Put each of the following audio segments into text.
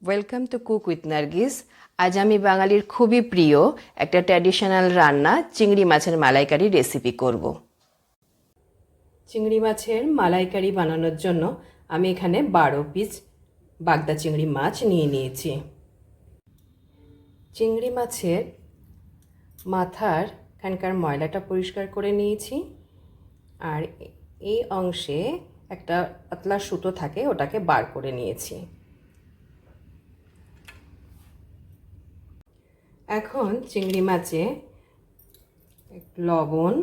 Welcome to cook with Nargis. আজ আমি বাঙালির খুবই প্রিয় একটা ট্র্যাডিশনাল রান্না চিংড়ি মাছের মালাইকারি রেসিপি করব। চিংড়ি মাছের মালাইকারি বানানোর জন্য আমি এখানে 12 পিস বাগদা চিংড়ি মাছ নিয়ে নিয়েছি। চিংড়ি মাছের মাথার খানকার ময়লাটা পরিষ্কার করে নিয়েছি, আর এই অংশে একটা পাতলা সুতো থাকে, ওটাকে বার করে নিয়েছি। এখন চিংড়ি মাছে লবণ,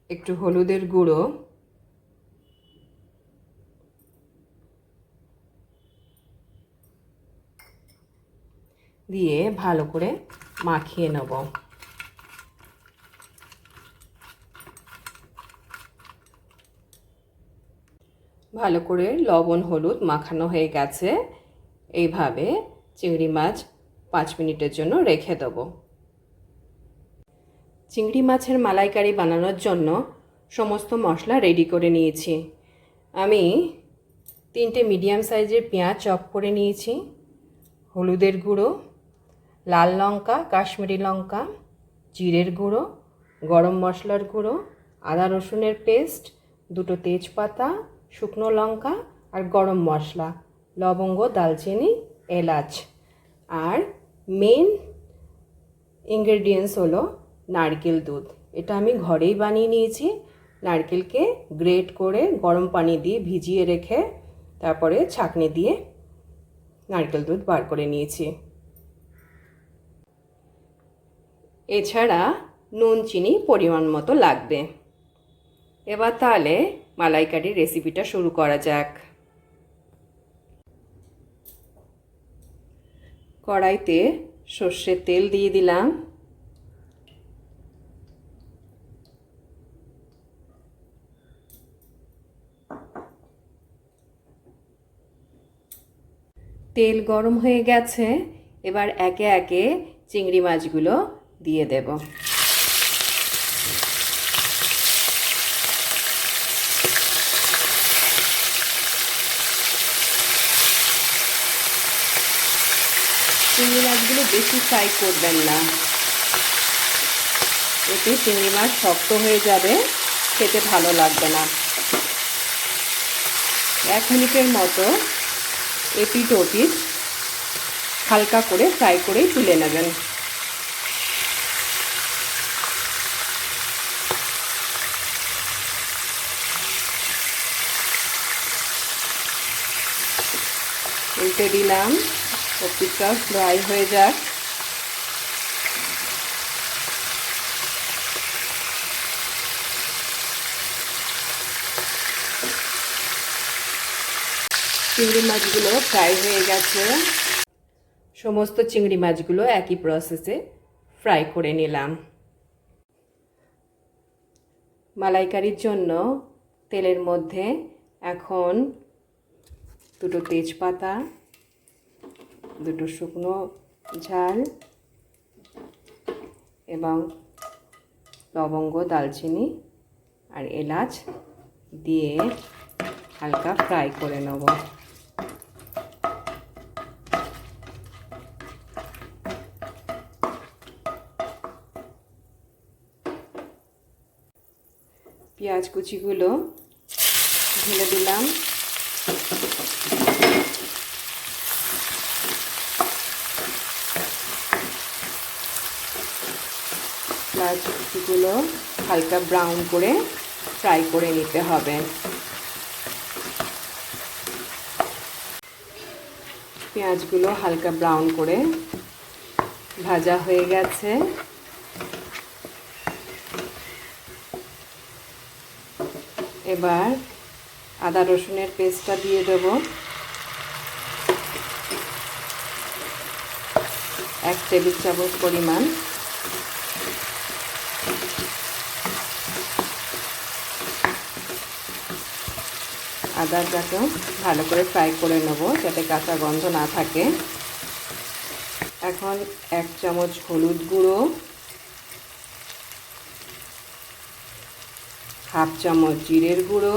একটু হলুদের গুঁড়ো, দিয়ে ভালো করে মাখিয়ে নেব। ভালো করে লবণ হলুদ মাখানো হয়ে গেছে। এইভাবে চিংড়ি মাছ 5 মিনিটের জন্য রেখে দেব। চিংড়ি মাছের মালাইকারি বানানোর জন্য সমস্ত মশলা রেডি করে নিয়েছি। আমি 3টে মিডিয়াম সাইজের পেঁয়াজ চপ করে নিয়েছি, হলুদের গুঁড়ো, লাল লঙ্কা, কাশ্মীরি লঙ্কা, জিরের গুঁড়ো, গরম মশলার গুঁড়ো, আদা রসুনের পেস্ট, 2টো তেজপাতা, শুকনো লঙ্কা আর গরম মশলা, লবঙ্গ, দালচিনি, এলাচ। আর মেন ইনগ্রেডিয়েন্টস হলো নারকেল দুধ। এটা আমি ঘরেই বানিয়ে নিয়েছি। নারকেলকে গ্রেট করে গরম পানি দিয়ে ভিজিয়ে রেখে তারপরে ছাঁকনি দিয়ে নারকেল দুধ বার করে নিয়েছি। এছাড়া নুন চিনি পরিমাণ মতো লাগবে। এবার তাহলে মালাইকারির রেসিপিটা শুরু করা যাক। কড়াইতে সর্ষের তেল দিয়ে দিলাম। তেল গরম হয়ে গেছে, এবার একে একে চিংড়ি মাছগুলো দিয়ে দেব। চিংড়ি মাছগুলো বেশি ফ্রাই করবেন না, এতে চিংড়ি মাছ শক্ত হয়ে যাবে, খেতে ভালো লাগবে না। 1 মিনিটের মতো এপিট ওপিট হালকা করে ফ্রাই করেই তুলে নেবেন। উল্টে দিলাম, ওপিটটা ফ্রাই হয়ে যাক। চিংড়ি মাছগুলো ফ্রাই হয়ে গেছে। সমস্ত চিংড়ি মাছগুলো একই প্রসেসে ফ্রাই করে নিলাম। মালাইকারির জন্য তেলের মধ্যে এখন 2টো তেজপাতা, 2টো শুকনো ঝাল এবং লবঙ্গ, দালচিনি আর এলাচ দিয়ে হালকা ফ্রাই করে নেব। পেঁয়াজ কুচিগুলো ঢেলে দিলাম। পেঁয়াজ কুচিগুলো হালকা ব্রাউন করে ফ্রাই করে নিতে হবে। পেঁয়াজগুলো হালকা ব্রাউন করে ভাজা হয়ে গেছে। এবার আদা রসুনের পেস্টটা দিয়ে দেব। 1 টেবিল চামচ পরিমাণ। আদাটাকে ভালো করে ফ্রাই করে নেব যাতে কাঁচা গন্ধ না থাকে। এখন 1 চামচ হলুদ গুঁড়ো, 1/2 চামচ জিরের গুঁড়ো,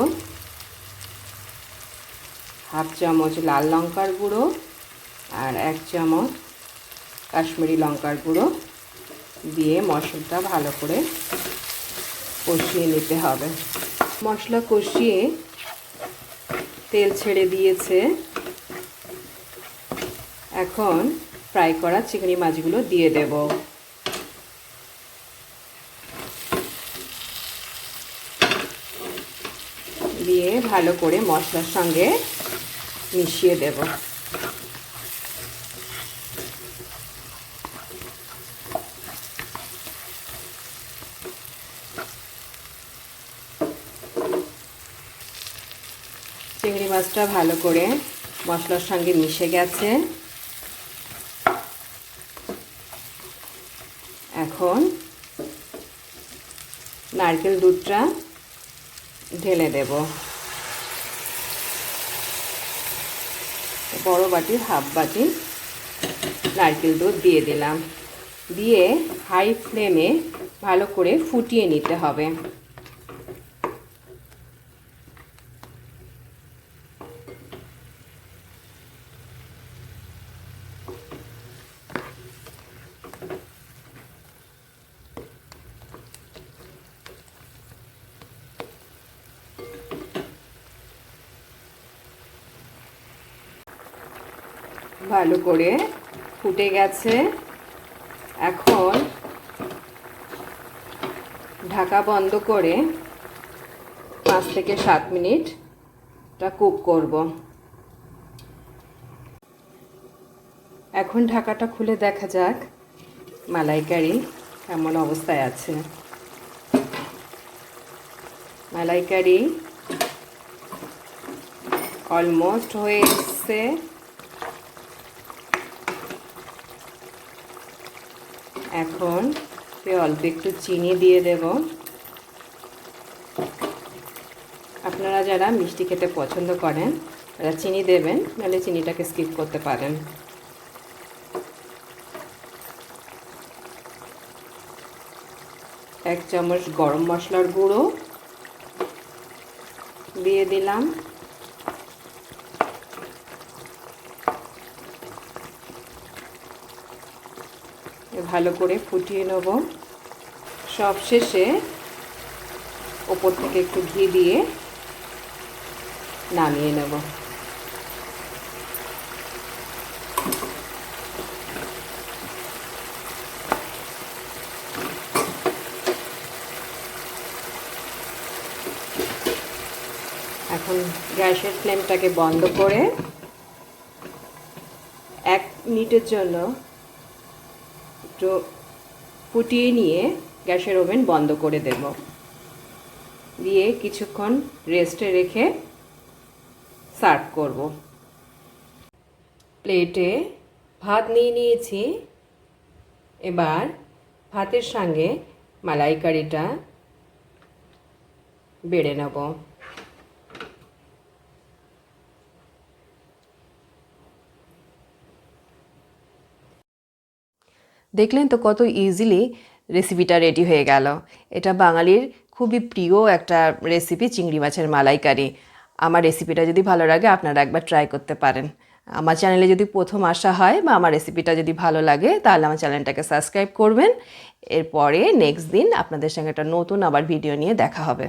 হাফ চামচ লাল লঙ্কার গুঁড়ো আর 1 চামচ কাশ্মীরি লঙ্কার গুঁড়ো দিয়ে মশলাটা ভালো করে কষিয়ে নিতে হবে। মশলা কষিয়ে তেল ছেড়ে দিয়েছে। এখন ফ্রাই করা চিংড়ি মাছগুলো দিয়ে দেব। দিয়ে ভালো করে মশলার সঙ্গে মিশিয়ে দেব। চিংড়ি মাছটা ভালো করে মশলার সঙ্গে মিশে গেছে। এখন নারকেল দুধটা ঢেলে দেব। বড় বাটির হাফ বাটি নারকেল দুধ দিয়ে দিলাম। দিয়ে হাই ফ্লেমে ভালো করে ফুটিয়ে নিতে হবে। ভালো করে ফুটে গেছে। এখন ঢাকা বন্ধ করে 5 থেকে 7 মিনিটটা কুক করব। এখন ঢাকাটা খুলে দেখা যাক মালাইকারি কেমন অবস্থায় আছে। মালাইকারি অলমোস্ট হয়ে এসেছে। এখন অল্প একটু চিনি দিয়ে দেব। আপনারা যারা মিষ্টি খেতে পছন্দ করেন তারা চিনি দেবেন, নাহলে চিনিটাকে স্কিপ করতে পারেন। এক চামচ গরম মশলার গুঁড়ো দিয়ে দিলাম। ভালো করে ফুটিয়ে নেব। সবশেষে ওপর থেকে একটু ঘি দিয়ে নামিয়ে নেব। এখন গ্যাসের ফ্লেমটাকে বন্ধ করে 1 মিনিটের জন্য একটু ফুটিয়ে নিয়ে গ্যাসের ওভেন বন্ধ করে দেব। দিয়ে কিছুক্ষণ রেস্টে রেখে সার্ভ করব। প্লেটে ভাত নিয়ে নিয়েছি। এবার ভাতের সঙ্গে মালাইকারিটা বেড়ে নেব। দেখলেন তো কত ইজিলি রেসিপিটা রেডি হয়ে গেল। এটা বাঙালির খুবই প্রিয় একটা রেসিপি, চিংড়ি মাছের মালাইকারি। আমার রেসিপিটা যদি ভালো লাগে আপনারা একবার ট্রাই করতে পারেন। আমার চ্যানেলে যদি প্রথম আসা হয় বা আমার রেসিপিটা যদি ভালো লাগে তাহলে আমার চ্যানেলটাকে সাবস্ক্রাইব করবেন। এরপরে নেক্সট দিন আপনাদের সঙ্গে একটা নতুন আবার ভিডিও নিয়ে দেখা হবে।